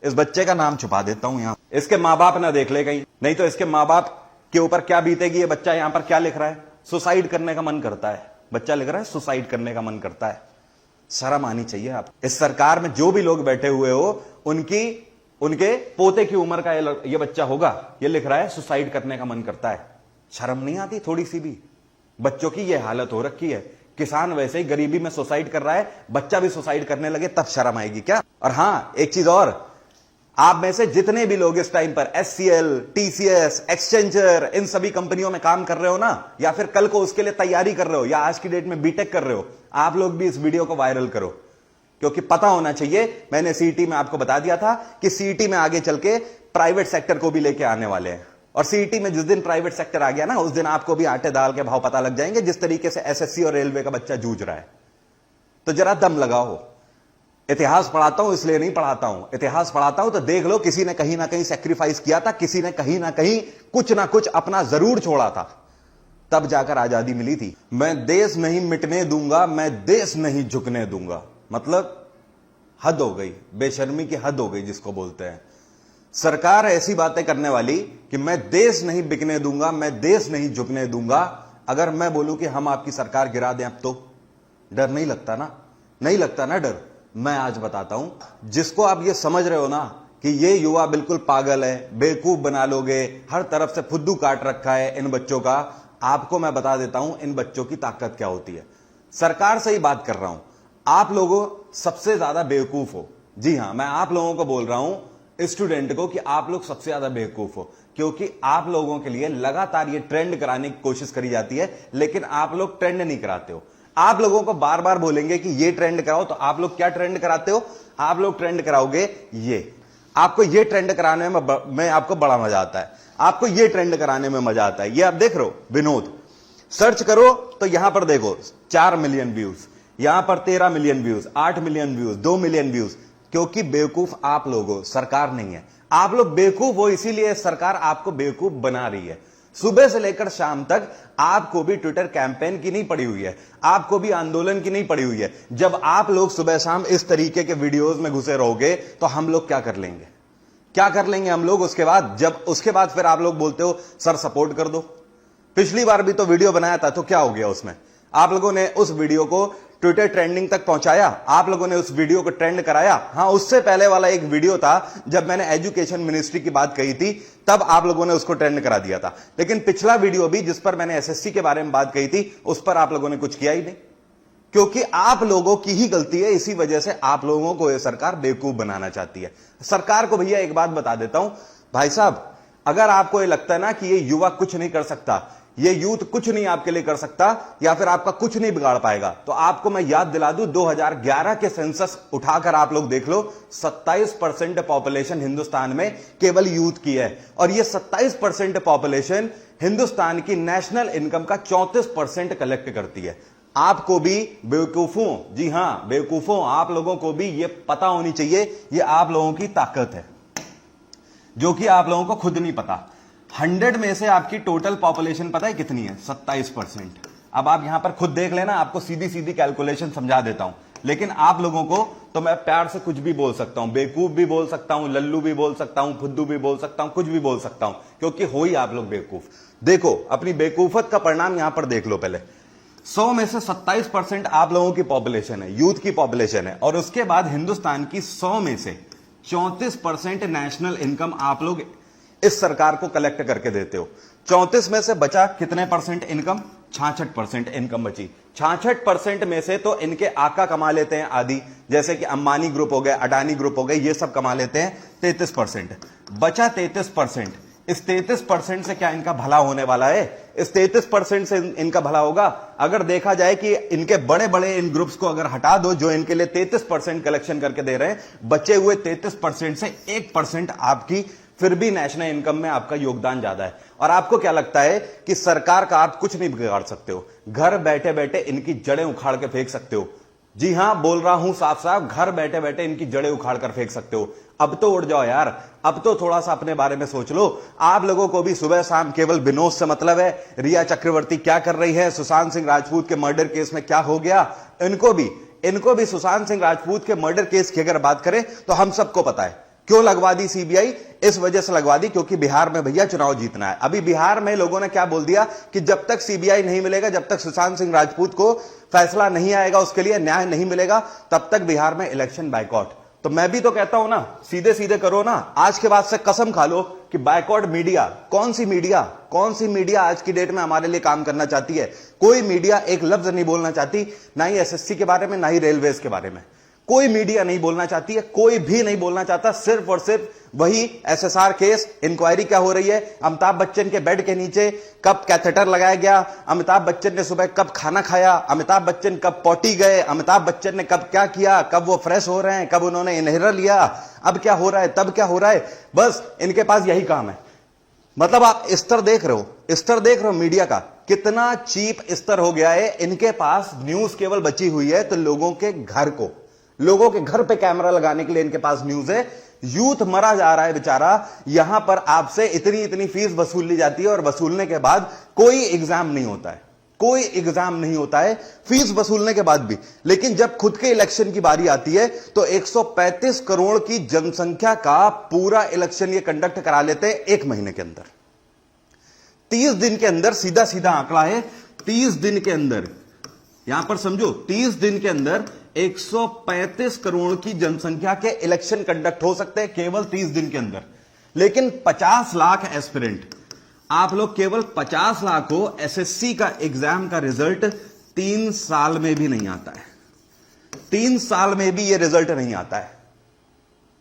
इस बच्चे का नाम छुपा देता हूं यहां, इसके मां बाप ना देख ले कहीं, नहीं तो इसके मां बाप के ऊपर क्या बीतेगी। ये बच्चा यहां पर क्या लिख रहा है, सुसाइड करने का मन करता है। बच्चा लिख रहा है सुसाइड करने का मन करता है। शर्म आनी चाहिए आप। इस सरकार में जो भी लोग बैठे हुए हो, उनके पोते की उम्र का ये बच्चा होगा, ये लिख रहा है सुसाइड करने का मन करता है। शर्म नहीं आती थोड़ी सी भी। बच्चों की ये हालत हो रखी है। किसान वैसे ही गरीबी में सुसाइड कर रहा है, बच्चा भी सुसाइड करने लगे तब शर्म आएगी क्या। और हां, एक चीज और, आप में से जितने भी लोग इस टाइम पर एचसीएल, टीसीएस, एक्सचेंजर, इन सभी कंपनियों में काम कर रहे हो ना, या फिर कल को उसके लिए तैयारी कर रहे हो, या आज की डेट में बीटेक कर रहे हो, आप लोग भी इस वीडियो को वायरल करो। क्योंकि पता होना चाहिए, मैंने सीईटी में आपको बता दिया था कि सीईटी में आगे चल के प्राइवेट सेक्टर को भी लेके आने वाले हैं। और सीईटी में जिस दिन प्राइवेट सेक्टर आ गया ना, उस दिन आपको भी आटे दाल के भाव पता लग जाएंगे, जिस तरीके से एसएससी और रेलवे का बच्चा जूझ रहा है। तो जरा दम लगाओ। इतिहास पढ़ाता हूं इसलिए नहीं पढ़ाता हूं, इतिहास पढ़ाता हूं तो देख लो, किसी ने कहीं ना कहीं सेक्रीफाइस किया था, किसी ने कहीं ना कहीं कुछ ना कुछ अपना जरूर छोड़ा था, तब जाकर आजादी मिली थी। मैं देश नहीं मिटने दूंगा, मैं देश नहीं झुकने दूंगा, मतलब हद हो गई, बेशर्मी की हद हो गई जिसको बोलते हैं। सरकार ऐसी बातें करने वाली कि मैं देश नहीं बिकने दूंगा, मैं देश नहीं झुकने दूंगा। अगर मैं बोलूं कि हम आपकी सरकार गिरा दें, अब तो डर नहीं लगता ना, नहीं लगता ना डर। मैं आज बताता हूं, जिसको आप ये समझ रहे हो ना कि ये युवा बिल्कुल पागल है, बेवकूफ बना लोगे, हर तरफ से फुद्दू काट रखा है इन बच्चों का, आपको मैं बता देता हूं इन बच्चों की ताकत क्या होती है। सरकार से ही बात कर रहा हूं, आप लोगों सबसे ज्यादा बेवकूफ हो। जी हां, मैं आप लोगों को बोल रहा हूं, स्टूडेंट को, कि आप लोग सबसे ज्यादा बेवकूफ हो, क्योंकि आप लोगों के लिए लगातार ये ट्रेंड कराने की कोशिश करी जाती है, लेकिन आप लोग ट्रेंड नहीं कराते हो। आप लोगों को बार बार बोलेंगे कि ये ट्रेंड कराओ, तो आप लोग क्या ट्रेंड कराते हो, आप लोग ट्रेंड कराओगे ये। आपको ये ट्रेंड कराने में आपको बड़ा मजा आता है, आपको ये ट्रेंड कराने में मजा आता है। ये आप देख रहे हो, विनोद सर्च करो तो यहां पर देखो 4 मिलियन व्यूज, यहां पर 13 million views, 8 million views, 2 million views. क्योंकि बेवकूफ आप लोग हो, सरकार नहीं है। आप लोग बेवकूफ हो, इसीलिए सरकार आपको बेवकूफ बना रही है। सुबह से लेकर शाम तक आपको भी ट्विटर कैंपेन की नहीं पड़ी हुई है, आपको भी आंदोलन की नहीं पड़ी हुई है। जब आप लोग सुबह शाम इस तरीके के वीडियोस में घुसे रहोगे तो हम लोग क्या कर लेंगे, क्या कर लेंगे हम लोग। उसके बाद फिर आप लोग बोलते हो सर सपोर्ट कर दो। पिछली बार भी तो वीडियो बनाया था, तो क्या हो गया उसमें, आप लोगों ने उस वीडियो को ट्विटर ट्रेंडिंग तक पहुंचाया, आप लोगों ने उस वीडियो को ट्रेंड कराया। हां, उससे पहले वाला एक वीडियो था जब मैंने एजुकेशन मिनिस्ट्री की बात कही थी, तब आप लोगों ने उसको ट्रेंड करा दिया था। लेकिन पिछला वीडियो भी जिस पर मैंने एसएससी के बारे में बात कही थी, उस पर आप लोगों ने कुछ किया ही नहीं, क्योंकि आप लोगों की ही गलती है। इसी वजह से आप लोगों को यह सरकार बेवकूफ बनाना चाहती है। सरकार को भैया एक बात बता देता हूं, भाई साहब, अगर आपको यह लगता है ना कि ये युवा कुछ नहीं कर सकता, ये यूथ कुछ नहीं आपके लिए कर सकता, या फिर आपका कुछ नहीं बिगाड़ पाएगा, तो आपको मैं याद दिला दूं, 2011 के सेंसस उठाकर आप लोग देख लो, 27% पॉपुलेशन हिंदुस्तान में केवल यूथ की है। और ये 27% पॉपुलेशन हिंदुस्तान की नेशनल इनकम का 34% कलेक्ट करती है। आपको भी बेवकूफों, जी हां बेवकूफों, आप लोगों को भी ये पता होनी चाहिए, ये आप लोगों की ताकत है, जो कि आप लोगों को खुद नहीं पता। 100 में से आपकी टोटल पॉपुलेशन पता है कितनी है, 27%। अब आप यहां पर खुद देख लेना, आपको सीधी सीधी कैलकुलेशन समझा देता हूं। लेकिन आप लोगों को तो मैं प्यार से कुछ भी बोल सकता हूं, बेवकूफ भी बोल सकता हूं, लल्लू भी बोल सकता हूं, फुद्दू भी बोल सकता हूं, कुछ भी बोल सकता हूं, क्योंकि हो ही आप लोग बेवकूफ। देखो अपनी बेवकूफत का परिणाम यहां पर देख लो। पहले 100 में से 27% आप लोगों की पॉपुलेशन है, यूथ की पॉपुलेशन है, और उसके बाद हिंदुस्तान की 100 में से 34% नेशनल इनकम आप लोग इस सरकार को कलेक्ट करके देते हो। 34 में से बचा कितने परसेंट इनकम, 66% इनकम बची। 66% में से तो इनके आका कमा लेते हैं आदि, जैसे कि अंबानी ग्रुप हो गए, अडानी ग्रुप हो गए, ये सब कमा लेते हैं 33%। बचा 33%। इस 33% से क्या इनका भला होने वाला है? इस 33% से इनका भला होगा? अगर देखा जाए कि इनके बड़े बड़े इन ग्रुप्स को अगर हटा दो जो इनके लिए 33% कलेक्शन करके दे रहे हैं, बचे हुए 33% से 1% आपकी फिर भी नेशनल इनकम में आपका योगदान ज्यादा है। और आपको क्या लगता है कि सरकार का आप कुछ नहीं बिगाड़ सकते हो, घर बैठे बैठे इनकी जड़ें उखाड़ के फेंक सकते हो। जी हां, बोल रहा हूं साफ साफ, घर बैठे बैठे इनकी जड़ें उखाड़ कर फेंक सकते हो। अब तो उड़ जाओ यार, अब तो थोड़ा सा अपने बारे में सोच लो। आप लोगों को भी सुबह शाम केवल विनोद से मतलब है, रिया चक्रवर्ती क्या कर रही है, सुशांत सिंह राजपूत के मर्डर केस में क्या हो गया, इनको भी सुशांत सिंह राजपूत के मर्डर केस की अगर बात करें तो हम सबको पता है। क्यों लगवा दी सीबीआई? इस वजह से लगवा दी क्योंकि बिहार में भैया चुनाव जीतना है। अभी बिहार में लोगों ने क्या बोल दिया कि जब तक सीबीआई नहीं मिलेगा, जब तक सुशांत सिंह राजपूत को फैसला नहीं आएगा, उसके लिए न्याय नहीं मिलेगा, तब तक बिहार में इलेक्शन बाइकआउट। तो मैं भी तो कहता हूं ना, सीधे सीधे करो ना। आज के बाद से कसम खा लो कि बाइकआउट मीडिया, कौन सी मीडिया आज की डेट में हमारे लिए काम करना चाहती है? कोई मीडिया एक लफ्ज नहीं बोलना चाहती, ना ही एसएससी के बारे में, ना ही रेलवेज के बारे में। कोई मीडिया नहीं बोलना चाहती है, कोई भी नहीं बोलना चाहता। सिर्फ और सिर्फ वही एसएसआर केस, इंक्वायरी क्या हो रही है, अमिताभ बच्चन के बेड के नीचे कब कैथेटर लगाया गया, अमिताभ बच्चन ने सुबह कब खाना खाया, अमिताभ बच्चन कब पॉटी गए, अमिताभ बच्चन ने कब क्या किया, कब वो फ्रेश हो रहे हैं, कब उन्होंने इनहेलर लिया, अब क्या हो रहा है, तब क्या हो रहा है। बस इनके पास यही काम है। मतलब आप स्तर देख रहे हो मीडिया का, कितना चीप स्तर हो गया है। इनके पास न्यूज केवल बची हुई है तो लोगों के घर पे कैमरा लगाने के लिए इनके पास न्यूज है। यूथ मरा जा रहा है बेचारा। यहां पर आपसे इतनी फीस वसूल ली जाती है और वसूलने के बाद कोई एग्जाम नहीं होता है, फीस वसूलने के बाद भी। लेकिन जब खुद के इलेक्शन की बारी आती है तो 135 करोड़ की जनसंख्या का पूरा इलेक्शन ये कंडक्ट करा लेते हैं 1 महीने के अंदर, 30 दिन के अंदर। सीधा आंकड़ा है, 30 दिन के अंदर, यहां पर समझो, 30 दिन के अंदर 135 करोड़ की जनसंख्या के इलेक्शन कंडक्ट हो सकते हैं केवल 30 दिन के अंदर। लेकिन 50 लाख एस्पिरेंट, आप लोग केवल 50 लाख हो। एसएससी का एग्जाम का रिजल्ट 3 साल में भी नहीं आता है, 3 साल में भी यह रिजल्ट नहीं आता है।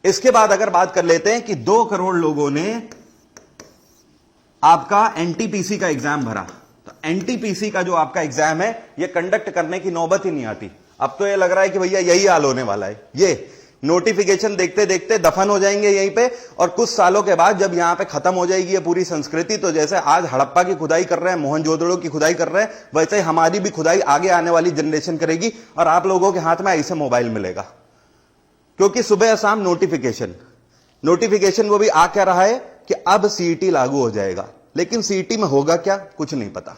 इसके बाद अगर बात कर लेते हैं कि 2 करोड़ लोगों ने आपका एनटीपीसी का एग्जाम भरा, तो एनटीपीसी का जो आपका एग्जाम है यह कंडक्ट करने की नौबत ही नहीं आती। अब तो यह लग रहा है कि भैया यही हाल होने वाला है, ये नोटिफिकेशन देखते देखते दफन हो जाएंगे यहीं पे। और कुछ सालों के बाद जब यहां पे खत्म हो जाएगी ये पूरी संस्कृति, तो जैसे आज हड़प्पा की खुदाई कर रहे हैं, मोहनजोदड़ो की खुदाई कर रहे हैं, वैसे हमारी भी खुदाई आगे आने वाली जनरेशन करेगी और आप लोगों के हाथ में ऐसे मोबाइल मिलेगा। क्योंकि सुबह शाम नोटिफिकेशन वो भी आ क्या रहा है कि अब सीईटी लागू हो जाएगा। लेकिन सीईटी में होगा क्या, कुछ नहीं पता।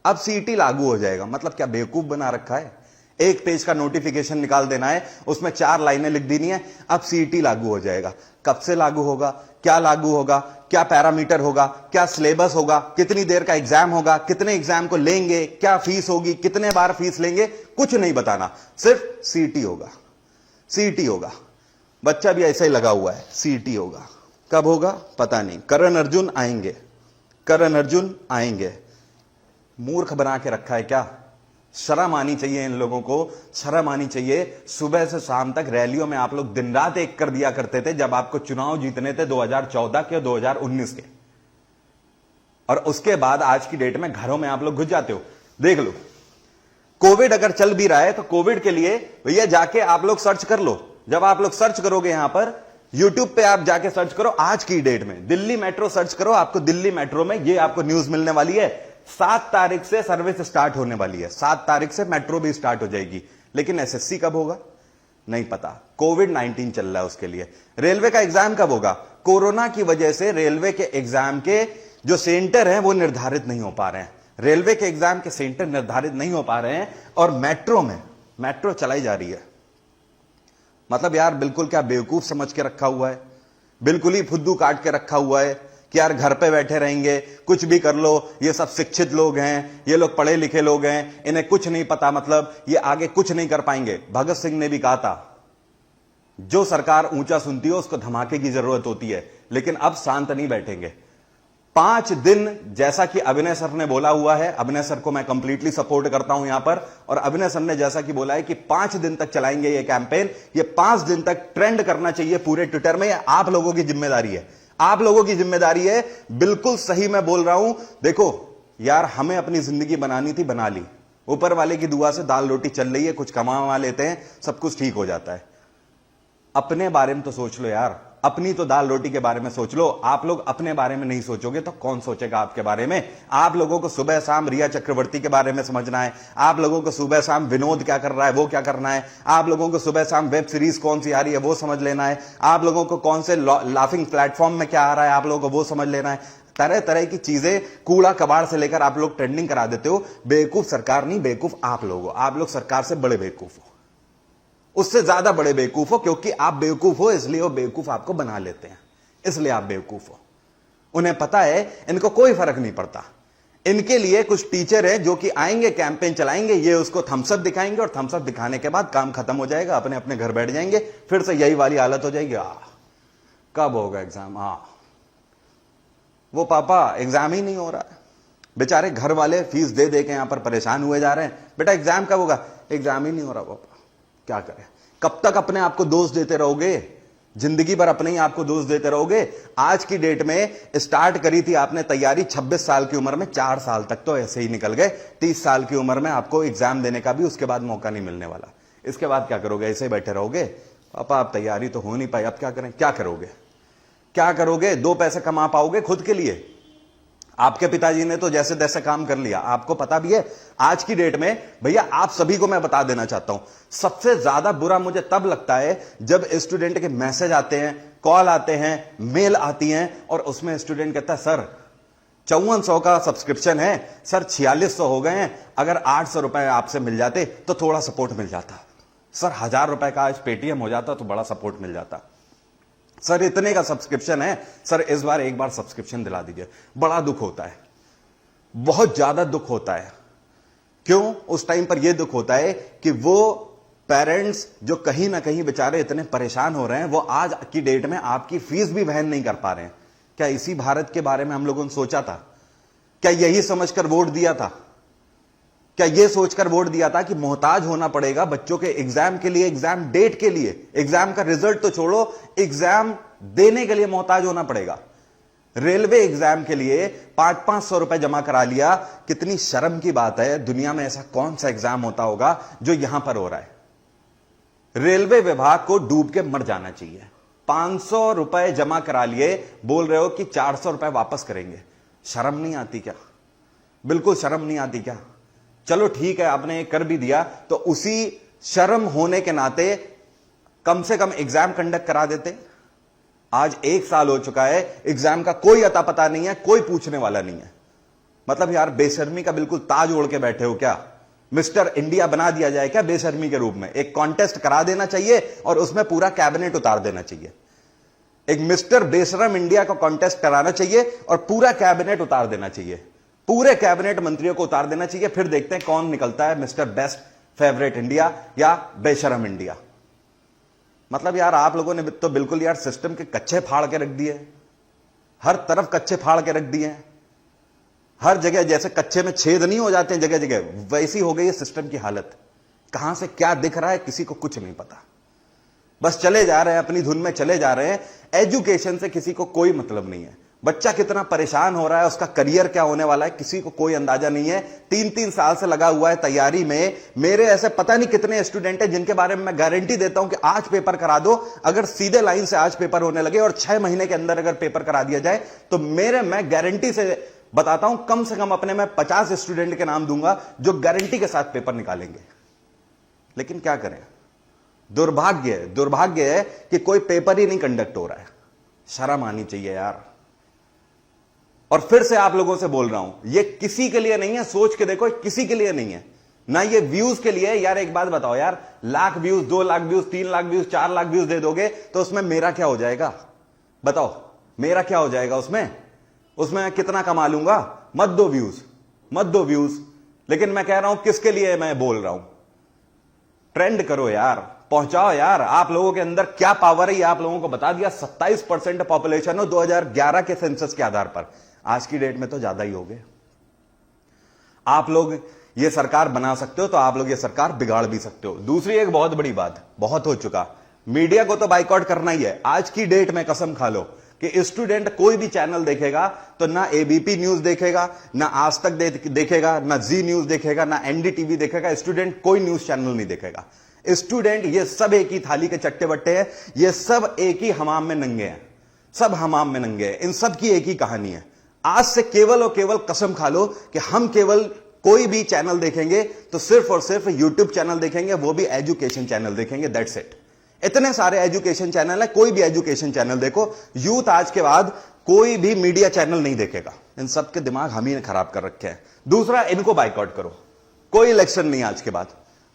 अब सीईटी लागू हो जाएगा मतलब क्या बेवकूफ बना रखा है? एक पेज का नोटिफिकेशन निकाल देना है, उसमें 4 लाइनें लिख देनी है, अब सीईटी लागू हो जाएगा। कब से लागू होगा, क्या लागू होगा, क्या पैरामीटर होगा, क्या सिलेबस होगा, कितनी देर का एग्जाम होगा, कितने एग्जाम को लेंगे, क्या फीस होगी, कितने बार फीस लेंगे, कुछ नहीं बताना। सिर्फ सीईटी होगा। बच्चा भी ऐसा ही लगा हुआ है, सीईटी होगा। कब होगा पता नहीं। करण अर्जुन आएंगे। मूर्ख बना के रखा है क्या? शर्म आनी चाहिए इन लोगों को, शर्म आनी चाहिए। सुबह से शाम तक रैलियों में आप लोग दिन रात एक कर दिया करते थे जब आपको चुनाव जीतने थे 2014 के, 2019 के। और उसके बाद आज की डेट में घरों में आप लोग घुस जाते हो। देख लो, कोविड अगर चल भी रहा है तो कोविड के लिए भैया जाके आप लोग सर्च कर लो। जब आप लोग सर्च करोगे यहां पर यूट्यूब पे, आप जाके सर्च करो आज की डेट में दिल्ली मेट्रो सर्च करो, आपको दिल्ली मेट्रो में ये आपको न्यूज मिलने वाली है। 7 तारीख से सर्विस स्टार्ट होने वाली है, 7 तारीख से मेट्रो भी स्टार्ट हो जाएगी। लेकिन एसएससी कब होगा नहीं पता, कोविड-19 चल रहा है उसके लिए। रेलवे का एग्जाम कब होगा? कोरोना की वजह से रेलवे के एग्जाम के जो सेंटर हैं वो निर्धारित नहीं हो पा रहे हैं। रेलवे के एग्जाम के सेंटर निर्धारित नहीं हो पा रहे हैं और मेट्रो चलाई जा रही है। मतलब यार बिल्कुल क्या बेवकूफ समझ के रखा हुआ है, बिल्कुल ही फुद्दू काट के रखा हुआ है कि यार घर पे बैठे रहेंगे, कुछ भी कर लो, ये सब शिक्षित लोग हैं, ये लोग पढ़े लिखे लोग हैं, इन्हें कुछ नहीं पता, मतलब ये आगे कुछ नहीं कर पाएंगे। भगत सिंह ने भी कहा था जो सरकार ऊंचा सुनती है उसको धमाके की जरूरत होती है। लेकिन अब शांत नहीं बैठेंगे। 5 दिन, जैसा कि अभिनय सर ने बोला हुआ है, अभिनय सर को मैं कंप्लीटली सपोर्ट करता हूं यहां पर, और अभिनय सर ने जैसा कि बोला है कि 5 दिन तक चलाएंगे ये कैंपेन। ये 5 दिन तक ट्रेंड करना चाहिए पूरे ट्विटर में। आप लोगों की जिम्मेदारी है, आप लोगों की जिम्मेदारी है। बिल्कुल सही मैं बोल रहा हूं। देखो यार, हमें अपनी जिंदगी बनानी थी, बना ली। ऊपर वाले की दुआ से दाल रोटी चल रही है, कुछ कमा लेते हैं, सब कुछ ठीक हो जाता है। अपने बारे में तो सोच लो यार, अपनी तो दाल रोटी के बारे में सोच लो। आप लोग अपने बारे में नहीं सोचोगे तो कौन सोचेगा आपके बारे में? आप लोगों को सुबह शाम रिया चक्रवर्ती के बारे में समझना है, आप लोगों को सुबह शाम विनोद क्या कर रहा है वो क्या करना है, आप लोगों को सुबह शाम वेब सीरीज कौन सी आ रही है वो समझ लेना है, आप लोगों को कौन से लाफिंग प्लेटफॉर्म में क्या आ रहा है आप लोगों को वो समझ लेना है। तरह तरह की चीजें, कूड़ा कबाड़ से लेकर आप लोग ट्रेंडिंग करा देते हो। बेवकूफ सरकार नहीं, बेवकूफ आप लोग हो। आप लोग सरकार से बड़े बेवकूफ हो। उससे ज्यादा बड़े बेवकूफ हो, क्योंकि आप बेवकूफ हो इसलिए वो बेवकूफ आपको बना लेते हैं, इसलिए आप बेवकूफ हो। उन्हें पता है इनको कोई फर्क नहीं पड़ता। इनके लिए कुछ टीचर है जो कि आएंगे, कैंपेन चलाएंगे, ये उसको थम्सअप दिखाएंगे और थम्सअप दिखाने के बाद काम खत्म हो जाएगा, अपने अपने घर बैठ जाएंगे, फिर से यही वाली हालत हो जाएगी। कब होगा एग्जाम? वो पापा एग्जाम ही नहीं हो रहा है, बेचारे घर वाले फीस दे दे के यहां पर परेशान हुए जा रहे हैं, बेटा एग्जाम कब होगा? एग्जाम ही नहीं हो रहा पापा, क्या करें? कब तक अपने आप को दोष देते रहोगे? जिंदगी भर अपने ही आपको दोष देते रहोगे। आज की डेट में स्टार्ट करी थी आपने तैयारी 26 साल की उम्र में, 4 साल तक तो ऐसे ही निकल गए। 30 साल की उम्र में आपको एग्जाम देने का भी उसके बाद मौका नहीं मिलने वाला। इसके बाद क्या करोगे? ऐसे ही बैठे रहोगे? पापा आप तैयारी तो हो नहीं पाई, अब क्या करें? क्या करोगे? क्या करोगे? 2 पैसे कमा पाओगे खुद के लिए? आपके पिताजी ने तो जैसे तैसे काम कर लिया, आपको पता भी है। आज की डेट में भैया आप सभी को मैं बता देना चाहता हूं, सबसे ज्यादा बुरा मुझे तब लगता है जब स्टूडेंट के मैसेज आते हैं, कॉल आते हैं, मेल आती हैं और उसमें स्टूडेंट कहता है सर 5400 का सब्सक्रिप्शन है सर, 4600 हो गए हैं, अगर 800 रुपए आपसे मिल जाते तो थोड़ा सपोर्ट मिल जाता। सर 1000 रुपए का आज पेटीएम हो जाता तो बड़ा सपोर्ट मिल जाता। सर इतने का सब्सक्रिप्शन है सर, इस बार एक बार सब्सक्रिप्शन दिला दीजिए। बड़ा दुख होता है, बहुत ज्यादा दुख होता है। क्यों? उस टाइम पर यह दुख होता है कि वो पेरेंट्स जो कहीं ना कहीं बेचारे इतने परेशान हो रहे हैं, वो आज की डेट में आपकी फीस भी वहन नहीं कर पा रहे हैं। क्या इसी भारत के बारे में हम लोगों ने सोचा था? क्या यही समझकर वोट दिया था? क्या यह सोचकर वोट दिया था कि मोहताज होना पड़ेगा बच्चों के एग्जाम के लिए, एग्जाम डेट के लिए? एग्जाम का रिजल्ट तो छोड़ो, एग्जाम देने के लिए मोहताज होना पड़ेगा। रेलवे एग्जाम के लिए 500-500 रुपए जमा करा लिया। कितनी शर्म की बात है, दुनिया में ऐसा कौन सा एग्जाम होता होगा जो यहां पर हो रहा है? रेलवे विभाग को डूब के मर जाना चाहिए। 500 रुपए जमा करा लिए, बोल रहे हो कि 400 रुपए वापस करेंगे। शर्म नहीं आती क्या? बिल्कुल शर्म नहीं आती क्या? चलो ठीक है, आपने कर भी दिया तो उसी शर्म होने के नाते कम से कम एग्जाम कंडक्ट करा देते। आज 1 साल हो चुका है, एग्जाम का कोई अता पता नहीं है, कोई पूछने वाला नहीं है। मतलब यार बेशर्मी का बिल्कुल ताज ओढ़ के बैठे हो क्या? मिस्टर इंडिया बना दिया जाए क्या बेशर्मी के रूप में? एक कॉन्टेस्ट करा देना चाहिए और उसमें पूरा कैबिनेट उतार देना चाहिए। एक मिस्टर बेशरम इंडिया का कॉन्टेस्ट कराना चाहिए और पूरा कैबिनेट उतार देना चाहिए, पूरे कैबिनेट मंत्रियों को उतार देना चाहिए। फिर देखते हैं कौन निकलता है मिस्टर बेस्ट फेवरेट इंडिया या बेशरम इंडिया। मतलब यार आप लोगों ने तो बिल्कुल यार सिस्टम के कच्चे फाड़ के रख दिए, हर तरफ कच्चे फाड़ के रख दिए। हर जगह जैसे कच्चे में छेद नहीं हो जाते हैं जगह जगह, वैसी हो गई है सिस्टम की हालत। कहां से क्या दिख रहा है किसी को कुछ नहीं पता, बस चले जा रहे हैं, अपनी धुन में चले जा रहे हैं। एजुकेशन से किसी को कोई मतलब नहीं है। बच्चा कितना परेशान हो रहा है, उसका करियर क्या होने वाला है, किसी को कोई अंदाजा नहीं है। 3-3 साल से लगा हुआ है तैयारी में। मेरे ऐसे पता नहीं कितने स्टूडेंट हैं जिनके बारे में मैं गारंटी देता हूं कि आज पेपर करा दो, अगर सीधे लाइन से आज पेपर होने लगे और 6 महीने के अंदर अगर पेपर करा दिया जाए तो मैं गारंटी से बताता हूं, कम से कम अपने मैं 50 स्टूडेंट के नाम दूंगा जो गारंटी के साथ पेपर निकालेंगे। लेकिन क्या करें, दुर्भाग्य है कि कोई पेपर ही नहीं कंडक्ट हो रहा है। शर्म आनी चाहिए यार। और फिर से आप लोगों से बोल रहा हूं, ये किसी के लिए नहीं है, सोच के देखो, किसी के लिए नहीं है ना, ये व्यूज के लिए। यार एक बात बताओ यार, 1,00,000 व्यूज, 2,00,000 व्यूज, 3,00,000 व्यूज, 4,00,000 व्यूज दे दोगे तो उसमें मेरा क्या हो जाएगा? बताओ मेरा क्या हो जाएगा? उसमें मैं कितना कमा लूंगा? मत दो व्यूज। लेकिन मैं कह रहा हूं किसके लिए मैं बोल रहा हूं, ट्रेंड करो यार, पहुंचाओ यार। आप लोगों के अंदर क्या पावर है ये आप लोगों को बता दिया। 27% पॉपुलेशन हो 2011 के सेंसस के आधार पर, आज की डेट में तो ज्यादा ही हो गए। आप लोग ये सरकार बना सकते हो तो आप लोग ये सरकार बिगाड़ भी सकते हो। दूसरी एक बहुत बड़ी बात, बहुत हो चुका, मीडिया को तो बाइकआउट करना ही है। आज की डेट में कसम खा लो कि स्टूडेंट कोई भी चैनल देखेगा तो ना एबीपी न्यूज देखेगा, ना आज तक देखेगा, ना जी न्यूज देखेगा, ना एनडीटीवी देखेगा। स्टूडेंट कोई न्यूज चैनल नहीं देखेगा। स्टूडेंट ये सब एक ही थाली के चट्टे बट्टे हैं, ये सब एक ही हमाम में नंगे हैं, सब हमाम में नंगे हैं। इन सब की एक ही कहानी है। आज से केवल और केवल कसम खा लो कि हम केवल कोई भी चैनल देखेंगे तो सिर्फ और सिर्फ यूट्यूब चैनल देखेंगे, वो भी एजुकेशन चैनल देखेंगे, दैट्स इट। इतने सारे एजुकेशन चैनल है, कोई भी एजुकेशन चैनल देखो। यूथ आज के बाद कोई भी मीडिया चैनल नहीं देखेगा। इन सब के दिमाग हम ही ने खराब कर रखे हैं। दूसरा, इनको बाइकआउट करो, कोई इलेक्शन नहीं आज के बाद,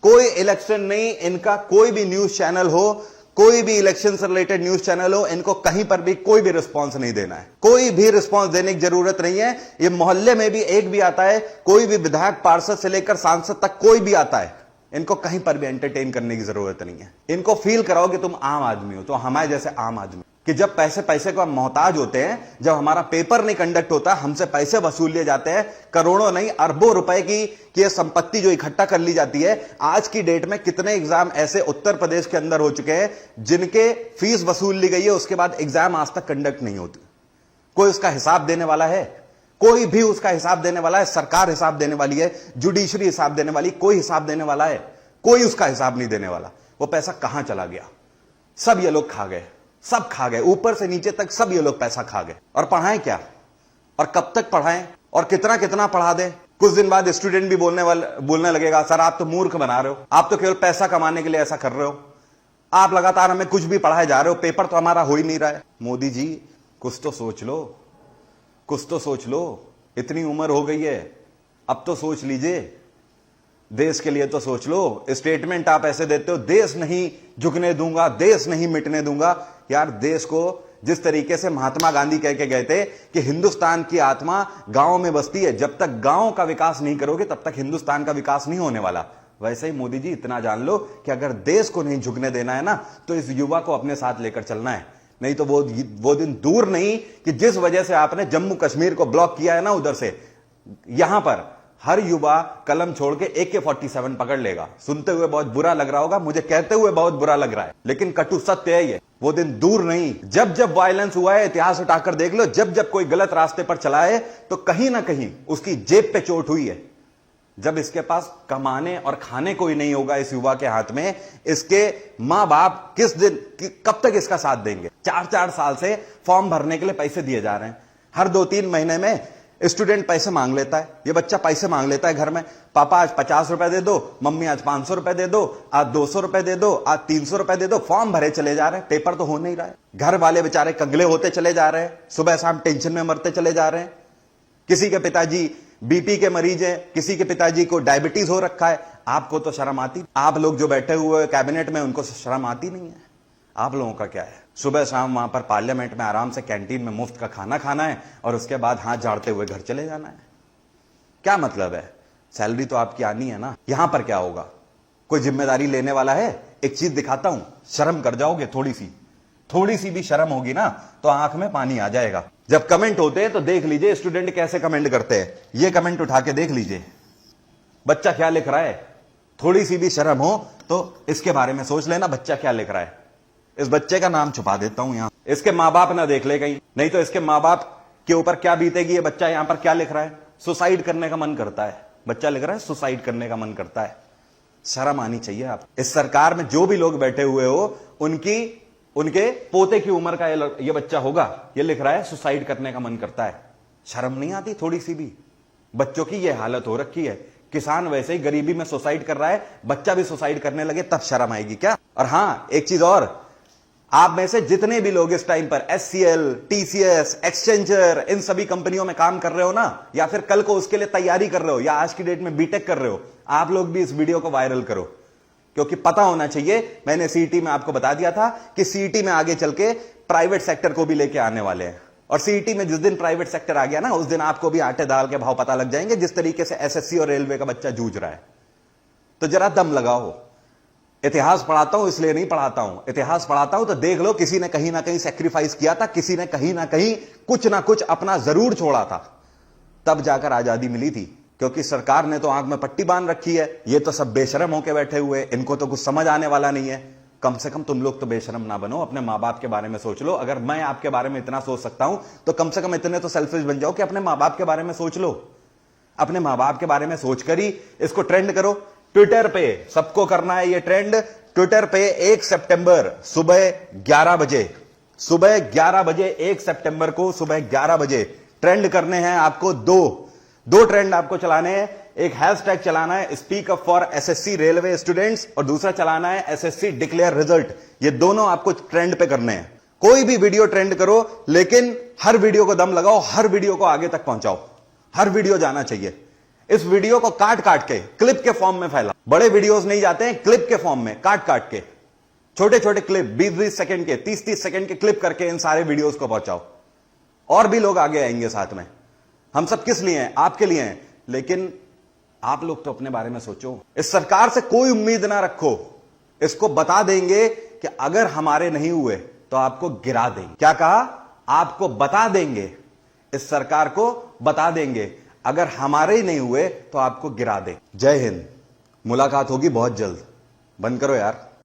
कोई इलेक्शन नहीं, इनका कोई भी न्यूज चैनल हो, कोई भी इलेक्शन से रिलेटेड न्यूज चैनल हो, इनको कहीं पर भी कोई भी रिस्पांस नहीं देना है। कोई भी रिस्पांस देने की जरूरत नहीं है। ये मोहल्ले में भी एक भी आता है, कोई भी विधायक पार्षद से लेकर सांसद तक कोई भी आता है, इनको कहीं पर भी एंटरटेन करने की जरूरत नहीं है। इनको फील कराओ कि तुम आम आदमी हो, तो हमारे जैसे आम आदमी, कि जब पैसे को हम मोहताज होते हैं, जब हमारा पेपर नहीं कंडक्ट होता, हमसे पैसे वसूल लिए जाते हैं, करोड़ों नहीं अरबों रुपए की ये संपत्ति जो इकट्ठा कर ली जाती है। आज की डेट में कितने एग्जाम ऐसे उत्तर प्रदेश के अंदर हो चुके हैं जिनके फीस वसूल ली गई है, उसके बाद एग्जाम आज तक कंडक्ट नहीं होती। कोई उसका हिसाब देने वाला है? कोई भी उसका हिसाब देने वाला है? सरकार हिसाब देने वाली है, जुडिशरी हिसाब देने वाली, कोई हिसाब देने वाला है? कोई उसका हिसाब नहीं देने वाला। वो पैसा कहां चला गया? सब ये लोग खा गए, सब खा गए, ऊपर से नीचे तक सब ये लोग पैसा खा गए। और पढ़ाएं क्या? और कब तक पढ़ाएं? और कितना कितना पढ़ा दें? कुछ दिन बाद स्टूडेंट भी बोलने लगेगा, सर आप तो मूर्ख बना रहे हो, आप तो केवल पैसा कमाने के लिए ऐसा कर रहे हो, आप लगातार हमें कुछ भी पढ़ाए जा रहे हो, पेपर तो हमारा हो ही नहीं रहा है। मोदी जी कुछ तो सोच लो, कुछ तो सोच लो। इतनी उम्र हो गई है, अब तो सोच लीजिए, देश के लिए तो सोच लो। स्टेटमेंट आप ऐसे देते हो, देश नहीं झुकने दूंगा, देश नहीं मिटने दूंगा। यार देश को जिस तरीके से महात्मा गांधी कह के गए थे कि हिंदुस्तान की आत्मा गांव में बसती है, जब तक गांव का विकास नहीं करोगे तब तक हिंदुस्तान का विकास नहीं होने वाला। वैसे ही मोदी जी इतना जान लो कि अगर देश को नहीं झुकने देना है ना, तो इस युवा को अपने साथ लेकर चलना है। नहीं तो वो दिन दूर नहीं कि जिस वजह से आपने जम्मू कश्मीर को ब्लॉक किया है ना, उधर से यहां पर हर युवा कलम छोड़ के AK-47 पकड़ लेगा। सुनते हुए बहुत बुरा लग रहा होगा, मुझे कहते हुए बहुत बुरा लग रहा है, लेकिन कटु सत्य है ये। वो दिन दूर नहीं, जब जब वायलेंस हुआ है, इतिहास उठाकर देख लो, जब जब कोई गलत रास्ते पर चला है तो कहीं ना कहीं उसकी जेब पे चोट हुई है। जब इसके पास कमाने और खाने कोई नहीं होगा इस युवा के हाथ में, इसके मां बाप किस दिन कब तक इसका साथ देंगे? 4-4 साल से फॉर्म भरने के लिए पैसे दिए जा रहे हैं। हर 2-3 महीने में स्टूडेंट पैसे मांग लेता है, ये बच्चा पैसे मांग लेता है घर में, पापा आज 50 रुपए दे दो, मम्मी आज 500 रुपए दे दो, आज 200 रुपए दे दो, आज 300 रुपए दे दो। फॉर्म भरे चले जा रहे हैं, पेपर तो हो नहीं रहा है। घर वाले बेचारे कंगले होते चले जा रहे हैं, सुबह शाम टेंशन में मरते चले जा रहे हैं। किसी के पिताजी BP के मरीज हैं, किसी के पिताजी को डायबिटीज हो रखा है। आपको तो शर्म आती? आप लोग जो बैठे हुए कैबिनेट में, उनको शर्म आती नहीं है? आप लोगों का क्या है? सुबह शाम वहां पर पार्लियामेंट में आराम से कैंटीन में मुफ्त का खाना खाना है और उसके बाद हाथ झाड़ते हुए घर चले जाना है। क्या मतलब है? सैलरी तो आपकी आनी है ना। यहां पर क्या होगा? कोई जिम्मेदारी लेने वाला है? एक चीज दिखाता हूं, शर्म कर जाओगे। थोड़ी सी भी शर्म होगी ना तो आंख में पानी आ जाएगा। जब कमेंट होते हैं तो देख लीजिए स्टूडेंट कैसे कमेंट करते हैं। ये कमेंट उठा के देख लीजिए, बच्चा क्या लिख रहा है। थोड़ी सी भी शर्म हो तो इसके बारे में सोच लेना, बच्चा क्या लिख रहा है। इस बच्चे का नाम छुपा देता हूं यहां, इसके मां बाप ना देख ले कहीं, नहीं तो इसके मां बाप के ऊपर क्या बीतेगी। ये बच्चा यहां पर क्या लिख रहा है? सुसाइड करने का मन करता है। बच्चा लिख रहा है सुसाइड करने का मन करता है। शर्म आनी चाहिए आप। इस सरकार में जो भी लोग बैठे हुए हो, उनके पोते की उम्र का ये बच्चा होगा, ये लिख रहा है सुसाइड करने का मन करता है। शर्म नहीं आती थोड़ी सी भी? बच्चों की ये हालत हो रखी है। किसान वैसे ही गरीबी में सुसाइड कर रहा है, बच्चा भी सुसाइड करने लगे तब शर्म आएगी क्या? और हां, एक चीज और, आप में से जितने भी लोग इस टाइम पर SCL, TCS, एक्सचेंजर, इन सभी कंपनियों में काम कर रहे हो ना, या फिर कल को उसके लिए तैयारी कर रहे हो, या आज की डेट में बीटेक कर रहे हो, आप लोग भी इस वीडियो को वायरल करो, क्योंकि पता होना चाहिए। मैंने CET में आपको बता दिया था कि CET में आगे चल के प्राइवेट सेक्टर को भी लेके आने वाले हैं। और CET में जिस दिन प्राइवेट सेक्टर आ गया ना, उस दिन आपको भी आटे दाल के भाव पता लग जाएंगे, जिस तरीके से SSC और रेलवे का बच्चा जूझ रहा है। तो जरा दम लगाओ। इतिहास पढ़ाता हूं इसलिए नहीं पढ़ाता हूं, इतिहास पढ़ाता हूं तो देख लो, किसी ने कहीं ना कहीं सेक्रीफाइस किया था, किसी ने कहीं ना कहीं कुछ ना कुछ अपना जरूर छोड़ा था, तब जाकर आजादी मिली थी। क्योंकि सरकार ने तो आंख में पट्टी बांध रखी है। ये तो सब बेशरम होके बैठे हुए, इनको तो कुछ समझ आने वाला नहीं है। कम से कम तुम लोग तो बेशरम ना बनो, अपने मां बाप के बारे में सोच लो। अगर मैं आपके बारे में इतना सोच सकता हूं तो कम से कम इतने तो सेल्फिश बन जाओ कि अपने मां बाप के बारे में सोच लो। अपने मां बाप के बारे में सोचकर ही इसको ट्रेंड करो। ट्विटर पे सबको करना है ये ट्रेंड। ट्विटर पे 1 सितंबर सुबह 11 बजे, सुबह 11 बजे 1 सितंबर को सुबह 11 बजे ट्रेंड करने हैं आपको। दो ट्रेंड आपको चलाने हैं। एक हैशटैग चलाना है speak up for SSC railway students, और दूसरा चलाना है SSC डिक्लेयर रिजल्ट। ये दोनों आपको ट्रेंड पे करने हैं। कोई भी वीडियो ट्रेंड करो, लेकिन हर वीडियो को दम लगाओ, हर वीडियो को आगे तक पहुंचाओ, हर वीडियो जाना चाहिए। इस वीडियो को काट काट के क्लिप के फॉर्म में फैला। बड़े वीडियोस नहीं जाते हैं, क्लिप के फॉर्म में काट काट के, छोटे छोटे क्लिप 20-20 सेकंड के, 30-30 सेकंड के क्लिप करके इन सारे वीडियोस को पहुंचाओ। और भी लोग आगे आएंगे साथ में। हम सब किस लिए हैं? आपके लिए हैं। लेकिन आप लोग तो अपने बारे में सोचो। इस सरकार से कोई उम्मीद ना रखो। इसको बता देंगे कि अगर हमारे नहीं हुए तो आपको गिरा देंगे। क्या कहा? आपको बता देंगे, इस सरकार को बता देंगे, अगर हमारे ही नहीं हुए तो आपको गिरा दें। जय हिंद। मुलाकात होगी बहुत जल्द। बंद करो यार।